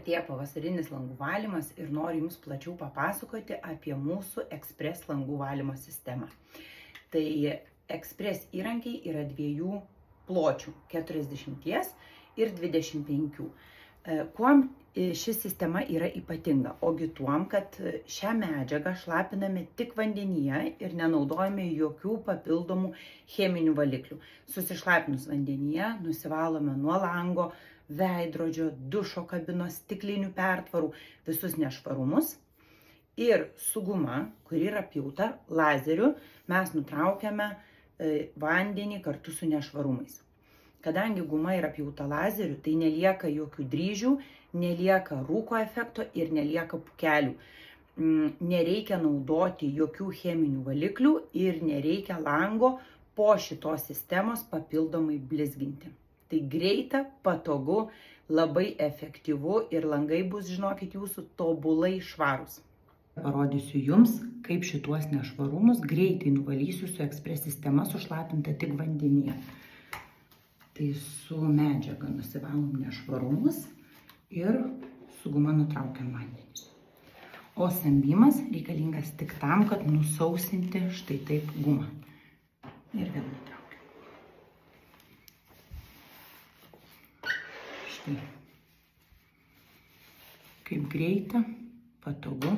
Artėja pavasarinis langų valymas ir noriu Jums plačiau papasakoti apie mūsų Express langų valymo sistemą. Tai Express įrankiai yra dviejų pločių - 40 ir 25. Kuom ši sistema yra ypatinga? Ogi tuom, kad šią medžiagą šlapiname tik vandenyje ir nenaudojame jokių papildomų cheminių valiklių. Susišlapinus vandenyje nusivalome nuo lango, veidrodžio, dušo kabinos, stiklinių pertvarų, visus nešvarumus. Ir su guma, kuri yra pjauta lazeriu, mes nutraukiame vandenį kartu su nešvarumais. Kadangi guma yra pjauta lazeriu, tai nelieka jokių dryžių, nelieka rūko efekto ir nelieka pūkelių. Nereikia naudoti jokių cheminių valiklių ir nereikia lango po šitos sistemos papildomai blizginti. Tai greita, patogu, labai efektyvu ir langai bus, žinokit, jūsų tobulai švarūs. Parodysiu Jums, kaip šituos nešvarumus greitai nuvalysiu su Express sistema sušlapinta tik vandenyje. Tai su medžiaga nusivalom nešvarumus ir su guma nutraukiam vandenį. O samdymas reikalingas tik tam, kad nusausinti štai taip gumą. Ir vėl nutraukiam. Štai. Kaip greita, patogu.